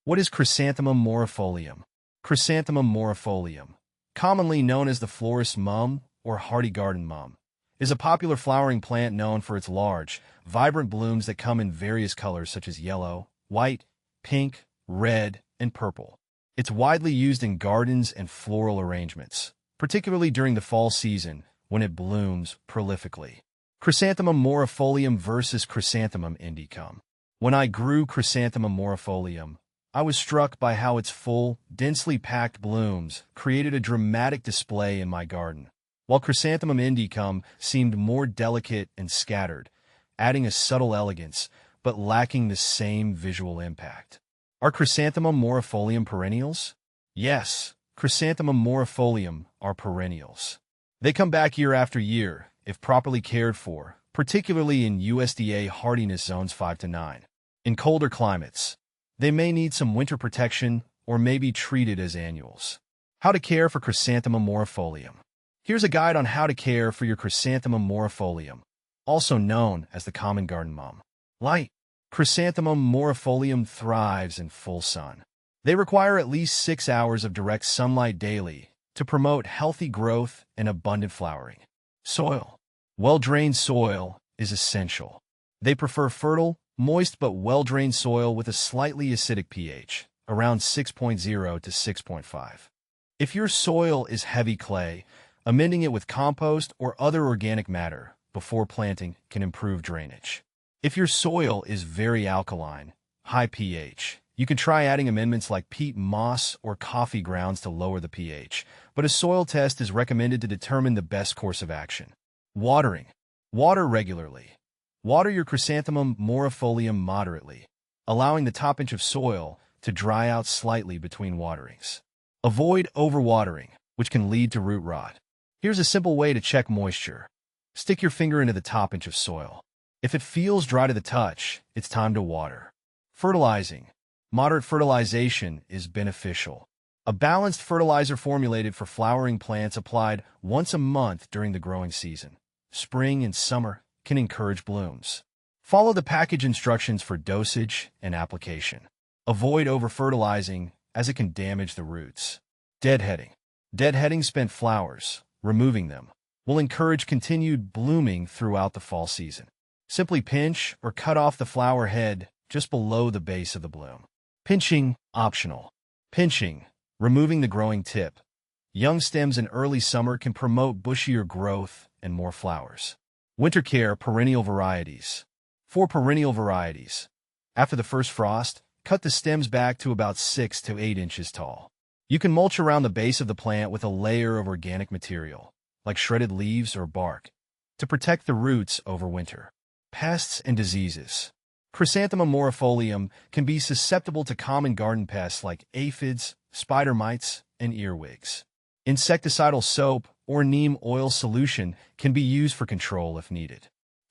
What is Chrysanthemum morifolium? Chrysanthemum morifolium, commonly known as the florist's mum or hardy garden mum, is a popular flowering plant known for its large, vibrant blooms that come in various colors such as yellow, white, pink, red, and purple. It's widely used in gardens and floral arrangements, particularly during the fall season when it blooms prolifically. Chrysanthemum morifolium versus Chrysanthemum indicum. When I grew Chrysanthemum morifolium, I was struck by how its full, densely packed blooms created a dramatic display in my garden, while Chrysanthemum indicum seemed more delicate and scattered, adding a subtle elegance but lacking the same visual impact. Are Chrysanthemum morifolium perennials? Yes, Chrysanthemum morifolium are perennials. They come back year after year if properly cared for, particularly in USDA hardiness zones 5 to 9. In colder climates, they may need some winter protection or may be treated as annuals. How to care for Chrysanthemum morifolium. Here's a guide on how to care for your Chrysanthemum morifolium, also known as the common garden mum. Light. Chrysanthemum morifolium thrives in full sun. They require at least 6 hours of direct sunlight daily to promote healthy growth and abundant flowering. Soil. Well-drained soil is essential. They prefer fertile, moist but well-drained soil with a slightly acidic pH, around 6.0 to 6.5. If your soil is heavy clay, amending it with compost or other organic matter before planting can improve drainage. If your soil is very alkaline, high pH, you can try adding amendments like peat moss or coffee grounds to lower the pH, but a soil test is recommended to determine the best course of action. Watering. Water regularly. Water your Chrysanthemum morifolium moderately, allowing the top inch of soil to dry out slightly between waterings. Avoid overwatering, which can lead to root rot. Here's a simple way to check moisture. Stick your finger into the top inch of soil. If it feels dry to the touch, it's time to water. Fertilizing. Moderate fertilization is beneficial. A balanced fertilizer formulated for flowering plants applied once a month during the growing season, spring and summer, can encourage blooms. Follow the package instructions for dosage and application. Avoid over-fertilizing as it can damage the roots. Deadheading. Deadheading spent flowers, removing them, will encourage continued blooming throughout the fall season. Simply pinch or cut off the flower head just below the base of the bloom. Pinching, optional. Pinching, removing the growing tip. Young stems in early summer can promote bushier growth and more flowers. Winter care, perennial varieties. For perennial varieties, after the first frost, cut the stems back to about 6 to 8 inches tall. You can mulch around the base of the plant with a layer of organic material, like shredded leaves or bark, to protect the roots over winter. Pests and diseases. Chrysanthemum morifolium can be susceptible to common garden pests like aphids, spider mites, and earwigs. Insecticidal soap or neem oil solution can be used for control if needed.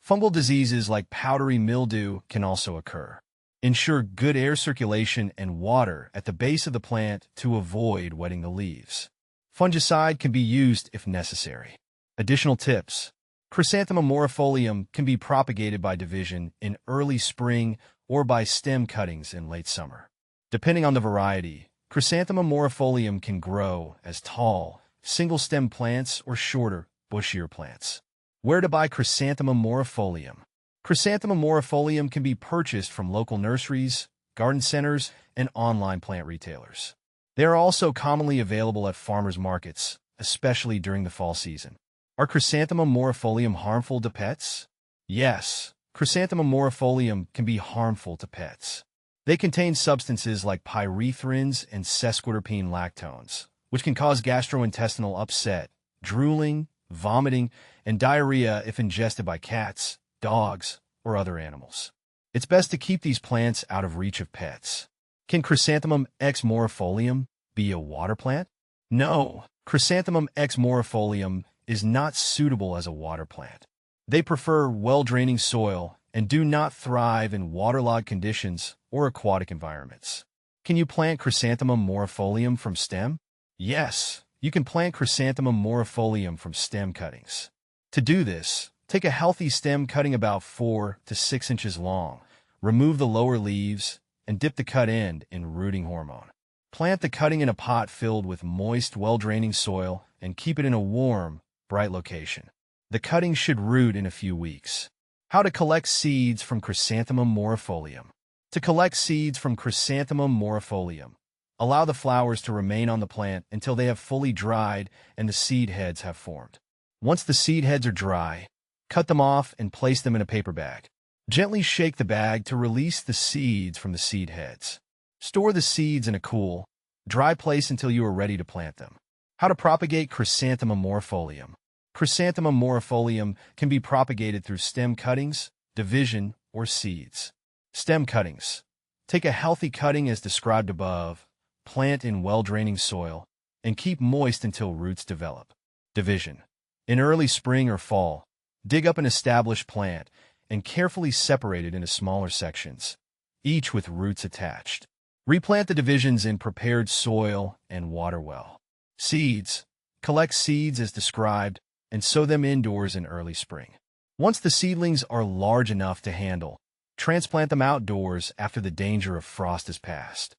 Fungal diseases like powdery mildew can also occur. Ensure good air circulation and water at the base of the plant to avoid wetting the leaves. Fungicide can be used if necessary. Additional tips. Chrysanthemum morifolium can be propagated by division in early spring or by stem cuttings in late summer. Depending on the variety, Chrysanthemum morifolium can grow as tall, single-stem plants or shorter, bushier plants. Where to buy Chrysanthemum morifolium? Chrysanthemum morifolium can be purchased from local nurseries, garden centers, and online plant retailers. They are also commonly available at farmers markets, especially during the fall season. Are Chrysanthemum morifolium harmful to pets? Yes, Chrysanthemum morifolium can be harmful to pets. They contain substances like pyrethrins and sesquiterpene lactones, which can cause gastrointestinal upset, drooling, vomiting, and diarrhea if ingested by cats, dogs, or other animals. It's best to keep these plants out of reach of pets. Can Chrysanthemum X morifolium be a water plant? No, Chrysanthemum X morifolium is not suitable as a water plant. They prefer well-draining soil and do not thrive in waterlogged conditions or aquatic environments. Can you plant Chrysanthemum morifolium from stem? Yes, you can plant Chrysanthemum morifolium from stem cuttings. To do this, take a healthy stem cutting about 4 to 6 inches long, remove the lower leaves, and dip the cut end in rooting hormone. Plant the cutting in a pot filled with moist, well-draining soil and keep it in a warm, bright location. The cutting should root in a few weeks. How to collect seeds from Chrysanthemum morifolium. To collect seeds from Chrysanthemum morifolium, allow the flowers to remain on the plant until they have fully dried and the seed heads have formed. Once the seed heads are dry, cut them off and place them in a paper bag. Gently shake the bag to release the seeds from the seed heads. Store the seeds in a cool, dry place until you are ready to plant them. How to propagate Chrysanthemum morifolium. Chrysanthemum morifolium can be propagated through stem cuttings, division, or seeds. Stem cuttings. Take a healthy cutting as described above, plant in well-draining soil, and keep moist until roots develop. Division. In early spring or fall, dig up an established plant and carefully separate it into smaller sections, each with roots attached. Replant the divisions in prepared soil and water well. Seeds. Collect seeds as described and sow them indoors in early spring. Once the seedlings are large enough to handle, transplant them outdoors after the danger of frost is past.